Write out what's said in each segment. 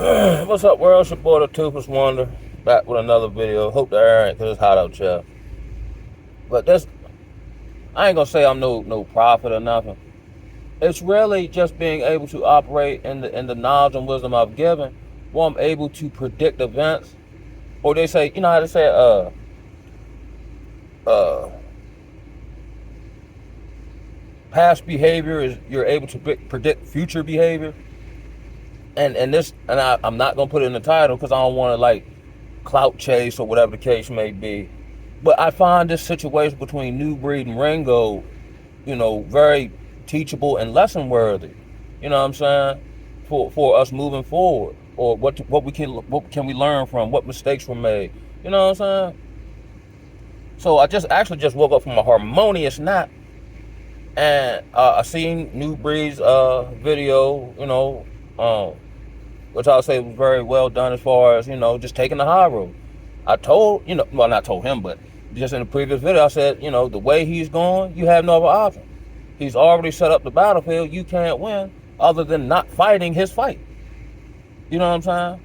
What's up, world? It's your boy, the Toothless Wonder, back with another video. Hope the air ain't, because it's hot out here. But this, I ain't gonna say I'm no prophet or nothing. It's really just being able to operate in the knowledge and wisdom I've given, where I'm able to predict events. Or they say, you know how they say, uh, past behavior is you're able to predict future behavior. I'm not gonna put it in the title because I don't want to like clout chase or whatever the case may be. But I find this situation between New Breed and Ringo, very teachable and lesson worthy. You know what I'm saying? For us moving forward, or what can we learn from? What mistakes were made? You know what I'm saying? So I just woke up from a harmonious nap, and I seen New Breed's video. Which I'll say was very well done as far as just taking the high road. I told well, not told him, but just in the previous video I said, the way he's going, you have no other option. He's already set up the battlefield. You can't win other than not fighting his fight. You know what I'm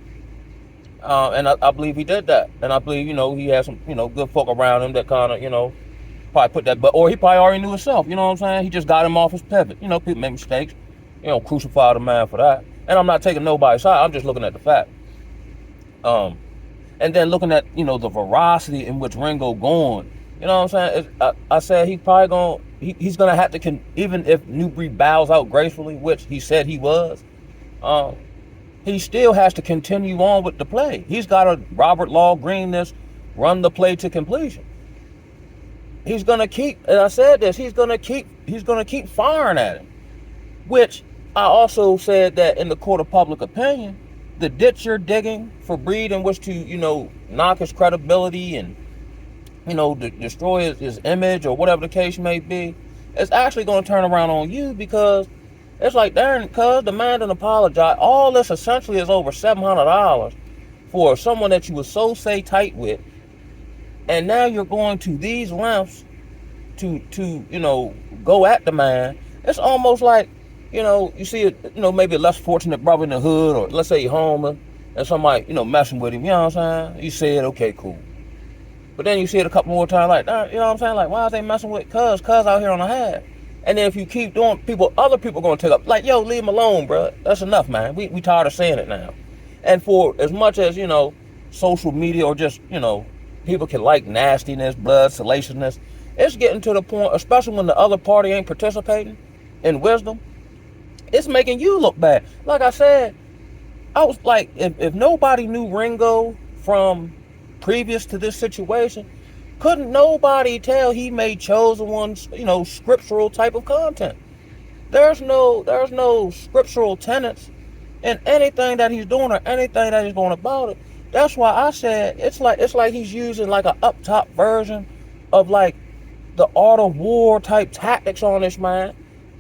saying? And I believe he did that. And I believe, he had some, good folk around him that kind of, probably put that, or he probably already knew himself. You know what I'm saying? He just got him off his pivot. People make mistakes. Crucify the man for that. And I'm not taking nobody's side. I'm just looking at the fact. And then looking at, the veracity in which Ringo going. You know what I'm saying? I said he probably he's going to have to, even if New Breed bows out gracefully, which he said he was, he still has to continue on with the play. He's got to Robert Law Green this, run the play to completion. He's going to keep, and I said this, he's going to keep firing at him, which I also said that in the court of public opinion, the ditch you're digging for Breed in which to, knock his credibility and, destroy his image or whatever the case may be, it's actually going to turn around on you, because it's like, darn, cuz the man didn't apologize. All this essentially is over $700 for someone that you were so say tight with, and now you're going to these lengths to go at the man. It's almost like, you see maybe a less fortunate brother in the hood, or let's say you're homeless, and somebody, messing with him, you know what I'm saying? You said, okay, cool. But then you see it a couple more times, like, you know what I'm saying? Like, why is they messing with cuz out here on the half? And then if you keep doing, other people are going to take up, like, yo, leave him alone, bro. That's enough, man. We tired of saying it now. And for as much as, social media or just, people can like nastiness, blood, salaciousness, it's getting to the point, especially when the other party ain't participating in wisdom, it's making you look bad. Like I said, I was like, if nobody knew Ringo from previous to this situation, couldn't nobody tell he made chosen one's, scriptural type of content. There's no scriptural tenets in anything that he's doing or anything that he's going about it. That's why I said it's like he's using like an up top version of like the art of war type tactics on this man.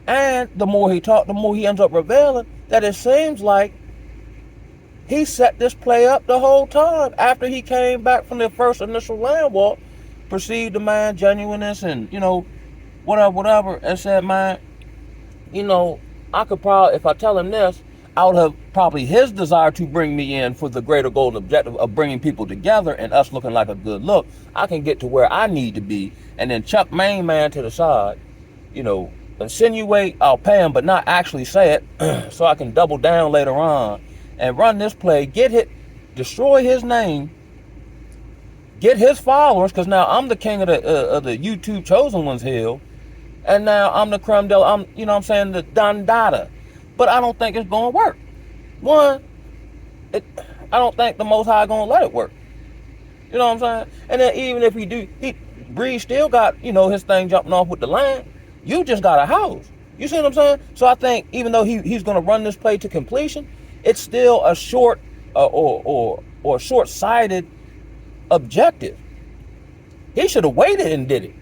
And the more he talked, the more he ends up revealing that it seems like he set this play up the whole time. After he came back from the first initial land walk, perceived the man genuineness and, whatever, and said, man, I could probably, if I tell him this, I would have probably his desire to bring me in for the greater goal and objective of bringing people together and us looking like a good look. I can get to where I need to be, and then chuck main man to the side, insinuate I'll pay him, but not actually say it, so I can double down later on and run this play, destroy his name, get his followers, because now I'm the king of the YouTube chosen ones hill, and now I'm the creme de la, the Dondada. But I don't think it's going to work. One, I don't think the Most High going to let it work. You know what I'm saying? And then even if Breed still got, his thing jumping off with the land. You just got a house. You see what I'm saying? So I think even though he's going to run this play to completion, it's still a short or short-sighted objective. He should have waited and did it,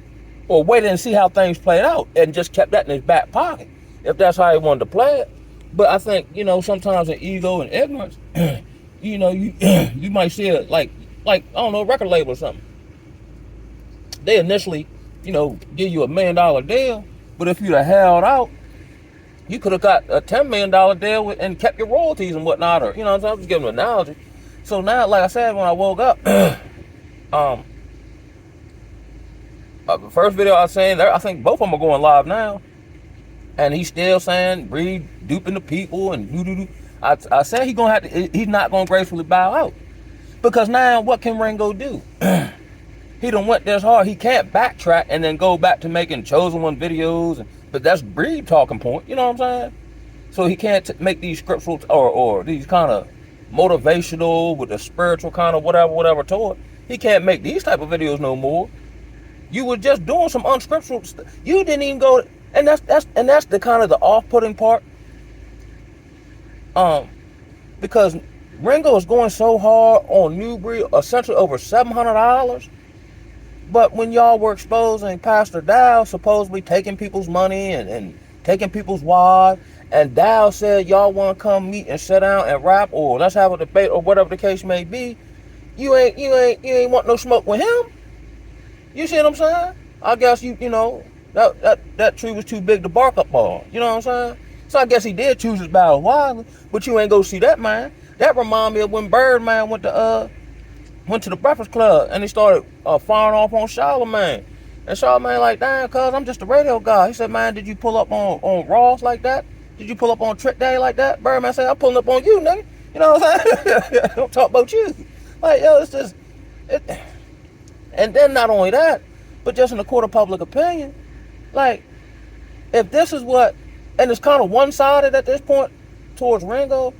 or waited and see how things played out and just kept that in his back pocket if that's how he wanted to play it. But I think, sometimes in ego and ignorance, you might see it like I don't know, a record label or something. They initially, give you $1 million deal, but if you'd have held out You could have got a $10 million deal and kept your royalties and whatnot, or, you know what I'm saying? I'm just giving an analogy. So now, like I said, when I woke up, the first video I was saying there, I think both of them are going live now. And he's still saying, Breed duping the people and doo-doo-doo. I said he's not going to gracefully bow out. Because now, what can Ringo do? He done went this hard. He can't backtrack and then go back to making Chosen One videos. But that's Breed talking point. You know what I'm saying? So he can't make these scriptural or these kind of motivational with the spiritual kind of whatever to it. He can't make these type of videos no more. You were just doing some unscriptural stuff. You didn't even go, and that's the kind of the off-putting part. Because Ringo is going so hard on New Breed, essentially over $700. But when y'all were exposing Pastor Dow supposedly taking people's money and taking people's wives, and Dow said y'all want to come meet and sit down and rap, or let's have a debate, or whatever the case may be, you ain't want no smoke with him. You see what I'm saying? I guess you know that tree was too big to bark up on. You know what I'm saying? So I guess he did choose his battle wisely, but you ain't go see that man. That remind me of when Birdman went to the Breakfast Club and he started firing off on Charlamagne. And Charlamagne like, damn, cuz I'm just a radio guy. He said, man, did you pull up on Ross like that? Did you pull up on Trick Day like that? Birdman said, I'm pulling up on you, nigga. You know what I'm saying? Don't talk about you. Like, yo, it's just... And then not only that, but just in the court of public opinion, like, if this is what, and it's kind of one-sided at this point towards Ringo,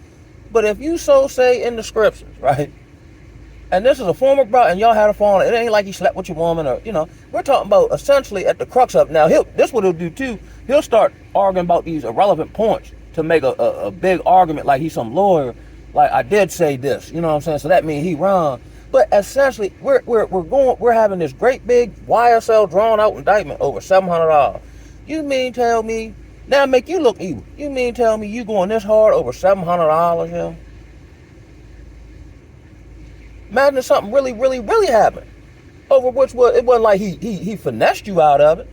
but if you so say in the scriptures, right, and this is a former brother, and y'all had a falling, it ain't like he slept with your woman, or, you know, we're talking about essentially at the crux of it. Now, this what he'll do too, he'll start arguing about these irrelevant points to make a big argument like he's some lawyer, like, I did say this, you know what I'm saying, so that means he wrong. But essentially, we're having this great big YSL drawn out indictment over $700. You mean tell me, now make you look evil. You mean tell me you going this hard over $700, yo? Imagine if something really, really, really happened. Over which it wasn't like he finessed you out of it.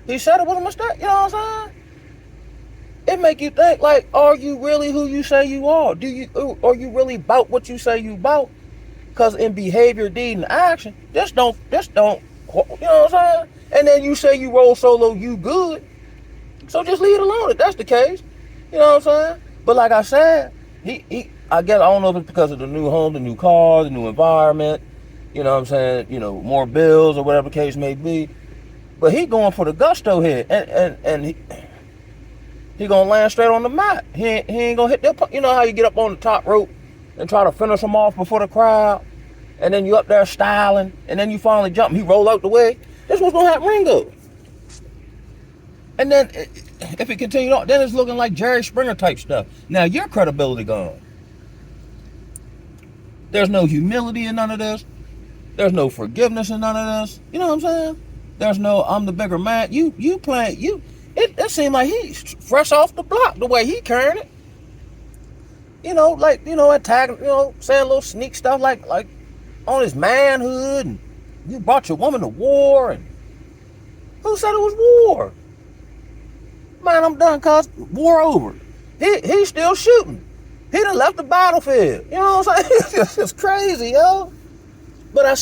He said it was a mistake, you know what I'm saying? It make you think, like, are you really who you say you are? Are you really about what you say you about? Because in behavior, deed, and action, this don't, you know what I'm saying? And then you say you roll solo, you good. So just leave it alone if that's the case. You know what I'm saying? But like I said, I guess, I don't know if it's because of the new home, the new car, the new environment, you know what I'm saying, you know, more bills or whatever the case may be. But he going for the gusto here. And he gonna land straight on the mat. He ain't gonna hit that, you know how you get up on the top rope and try to finish him off before the crowd, and then you up there styling, and then you finally jump, and he roll out the way. This what's gonna happen, Ringo. And then, if it continued on, then it's looking like Jerry Springer type stuff. Now your credibility gone. There's no humility in none of this. There's no forgiveness in none of this. You know what I'm saying? There's no, I'm the bigger man. It seemed like he's fresh off the block the way he carrying it. You know, like, you know, attacking, you know, saying little sneak stuff like on his manhood, and you brought your woman to war, and who said it was war? Man, I'm done, cuz war over. He's still shooting. He done left the battlefield. You know what I'm saying? It's crazy, yo. But I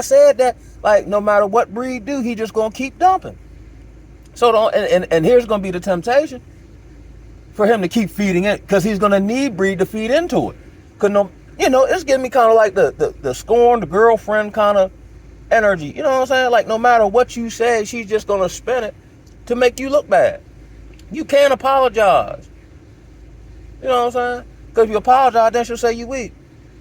said that, like, no matter what Breed do, he just gonna keep dumping. So don't, and here's gonna be the temptation for him to keep feeding it, because he's gonna need Breed to feed into it. Cause no, you know, it's giving me kind of like the scorn, the girlfriend kind of energy. You know what I'm saying? Like, no matter what you say, she's just gonna spin it to make you look bad. You can't apologize. You know what I'm saying? Because if you apologize, then she'll say you weak.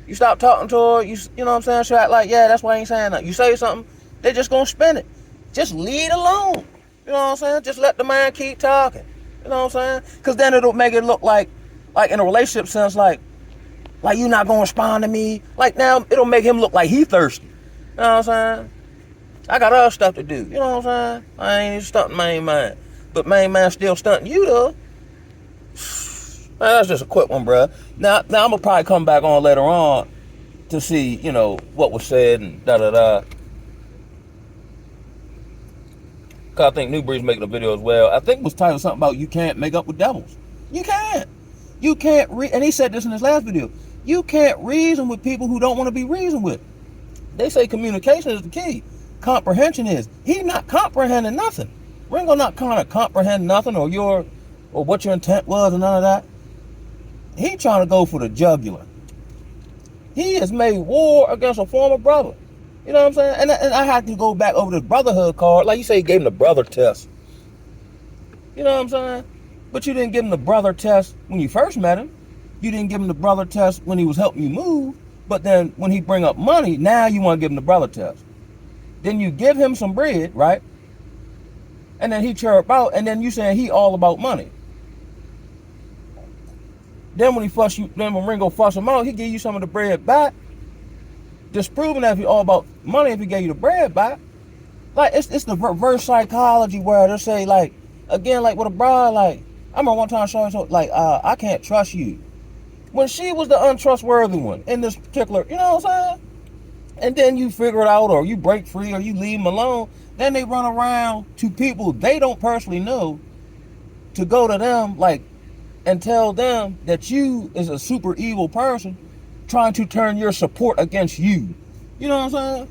You stop talking to her, you know what I'm saying? She'll act like, yeah, that's why I ain't saying nothing. You say something, they're just gonna spin it. Just leave it alone. You know what I'm saying? Just let the man keep talking. You know what I'm saying? Because then it'll make it look like in a relationship sense, like you're not gonna respond to me. Like, now it'll make him look like he thirsty. You know what I'm saying? I got other stuff to do. You know what I'm saying? I ain't even stunting main man. But main man still stunting you though. Man, that's just a quick one, bro. Now I'm gonna probably come back on later on to see, you know, what was said and da-da-da. Cause I think New Breed's making a video as well. I think it was titled something about you can't make up with devils. You can't. You can't and he said this in his last video. You can't reason with people who don't want to be reasoned with. They say communication is the key. Comprehension is. He's not comprehending nothing. Ringo not kind of comprehend nothing or what your intent was and none of that. He trying to go for the jugular. He has made war against a former brother. You know what I'm saying? And I had to go back over the brotherhood card. Like you say, he gave him the brother test. You know what I'm saying? But you didn't give him the brother test when you first met him. You didn't give him the brother test when he was helping you move. But then when he bring up money, now you want to give him the brother test. Then you give him some bread, right? And then he chirp out, and then you saying he all about money. Then when when Ringo fuss him out, he give you some of the bread back. Disproving that if he all about money, if he gave you the bread back. Like it's the reverse psychology where they say like, again, like with a bride, like I remember one time showing like I can't trust you. When she was the untrustworthy one in this particular, you know what I'm saying? And then you figure it out or you break free or you leave them alone. Then they run around to people they don't personally know to go to them like and tell them that you is a super evil person trying to turn your support against you. You know what I'm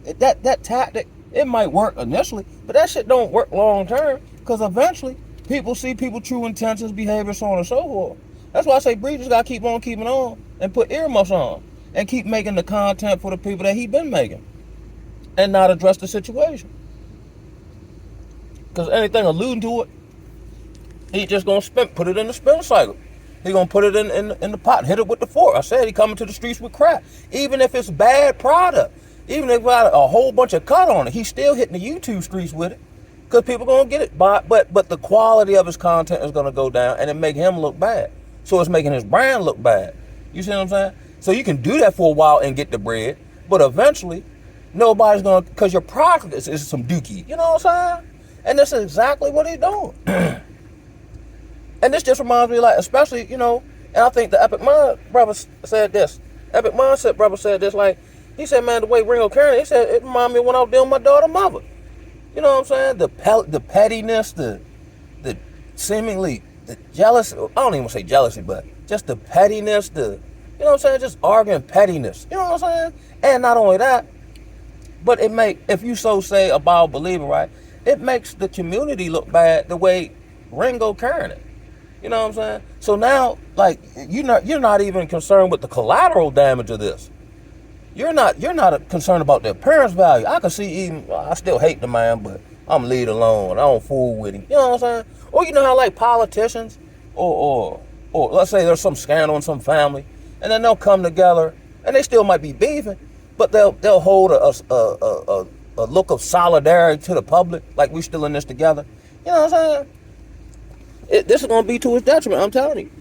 saying? That tactic, it might work initially, but that shit don't work long term because eventually people see people true intentions, behavior, so on and so forth. That's why I say Bree just gotta keep on keeping on and put earmuffs on and keep making the content for the people that he been making and not address the situation. Because anything alluding to it, he just gonna put it in the spin cycle. He gonna put it in the pot, hit it with the fork. I said he coming to the streets with crap. Even if it's bad product, even if it got a whole bunch of cut on it, he's still hitting the YouTube streets with it. Because people gonna get it. But the quality of his content is gonna go down and it make him look bad. So it's making his brand look bad. You see what I'm saying? So you can do that for a while and get the bread, but eventually nobody's gonna, because your product is some dookie. You know what I'm saying? And this is exactly what he's doing. And this just reminds me, like, especially, you know, and I think the Epic Mind brother said this. Epic Mindset brother said this, like, he said, man, the way Ringo carried it, he said, it reminded me of when I was dealing with my daughter's mother. You know what I'm saying? The pettiness, the seemingly, the jealousy, I don't even want to say jealousy, but just the pettiness, you know what I'm saying? Just arguing pettiness. You know what I'm saying? And not only that, but if you so say about believing, right, it makes the community look bad the way Ringo carrying it. You know what I'm saying? So now, like, you're not even concerned with the collateral damage of this. You're not concerned about the appearance value. I can see I still hate the man, but I'm leave alone. I don't fool with him. You know what I'm saying? Or you know how like politicians, or let's say there's some scandal in some family, and then they'll come together, and they still might be beefing, but they'll hold a look of solidarity to the public, like we still in this together. You know what I'm saying? This is going to be to his detriment, I'm telling you.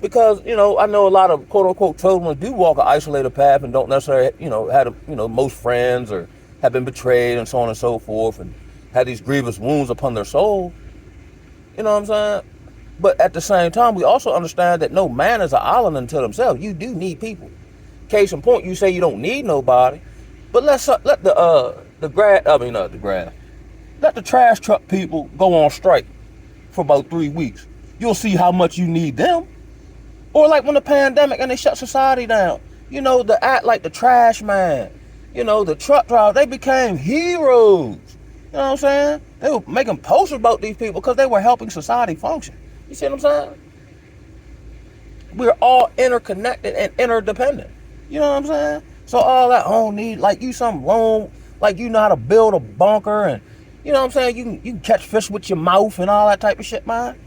Because, you know, I know a lot of quote-unquote children do walk an isolated path and don't necessarily, you know, have, you know, most friends or have been betrayed and so on and so forth and had these grievous wounds upon their soul. You know what I'm saying? But at the same time, we also understand that no man is an island unto themselves. You do need people. Case in point, you say you don't need nobody, but let the trash truck people go on strike for about 3 weeks. You'll see how much you need them. Or like when the pandemic and they shut society down. You know, like the trash man, you know, the truck driver, they became heroes. You know what I'm saying? They were making posters about these people because they were helping society function. You see what I'm saying? We're all interconnected and interdependent. You know what I'm saying? So all that, I don't need, like you some loan, like you know how to build a bunker and, you know what I'm saying? You can catch fish with your mouth and all that type of shit, man.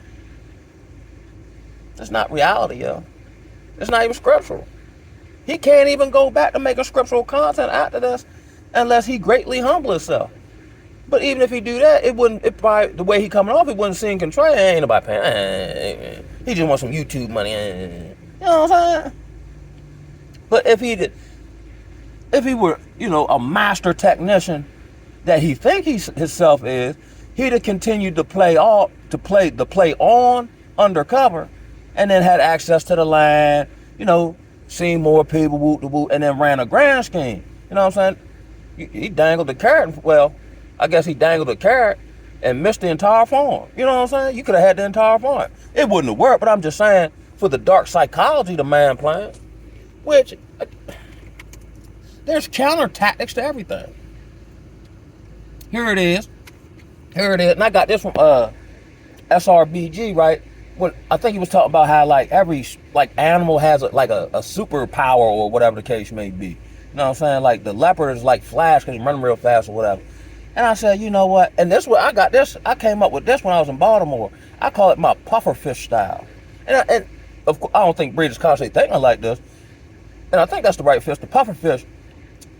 That's not reality, yo. It's not even scriptural. He can't even go back to making scriptural content after this unless he greatly humble himself. But even if he do that, it probably, the way he coming off, it wouldn't seem contrite. Ain't nobody paying. He just wants some YouTube money. You know what I'm saying? But if he were, you know, a master technician that he think himself is, he'd have continued to play on undercover, and then had access to the land, you know, seen more people, whoop the whoop, and then ran a grand scheme. You know what I'm saying? He dangled the carrot. Well, I guess he dangled the carrot and missed the entire farm. You know what I'm saying? You could have had the entire farm. It wouldn't have worked, but I'm just saying, for the dark psychology the man playing, which there's counter tactics to everything. Here it is. And I got this from SRBG, right? When I think he was talking about how like every animal has a superpower or whatever the case may be. You know what I'm saying? Like the leopard is like Flash because he's running real fast or whatever. And I said, you know what? And this I got this. I came up with this when I was in Baltimore. I call it my pufferfish style. And of course, I don't think breeders constantly thinking like this. And I think that's the right fish, the pufferfish.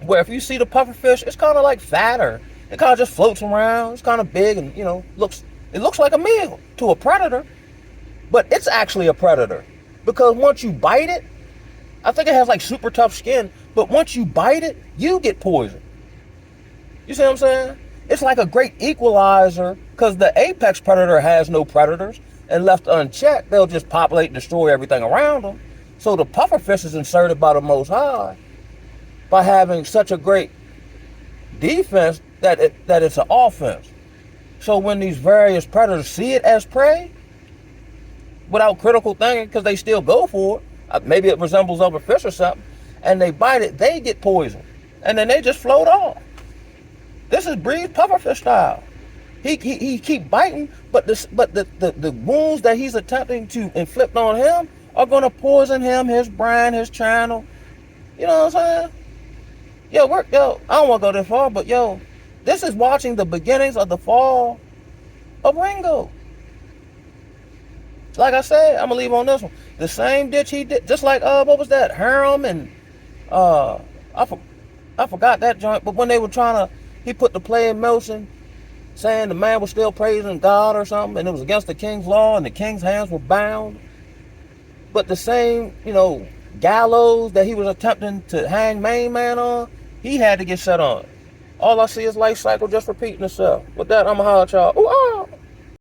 Where if you see the pufferfish, it's kind of like fatter. It kind of just floats around. It's kind of big and, it looks like a meal to a predator. But it's actually a predator. Because once you bite it, I think it has like super tough skin. But once you bite it, you get poisoned. You see what I'm saying? It's like a great equalizer because the apex predator has no predators. And left unchecked, they'll just populate and destroy everything around them. So the pufferfish is inserted by the Most High by having such a great defense that it's an offense. So when these various predators see it as prey, without critical thinking, because they still go for it, maybe it resembles other fish or something, and they bite it, they get poisoned. And then they just float off. This is Breed's pufferfish style. He keep biting, but the wounds that he's attempting to inflict on him are going to poison him, his brain, his channel. You know what I'm saying? Yo, I don't want to go this far, but this is watching the beginnings of the fall of Ringo. Like I said, I'm going to leave on this one. The same ditch he did, just like, what was that? Harem and, I forgot that joint, but when they were he put the play in motion, saying the man was still praising God or something, and it was against the king's law, and the king's hands were bound. But the same, gallows that he was attempting to hang main man on, he had to get set on. All I see is life cycle just repeating itself. With that, I'm going to holler at y'all. Ooh, ah!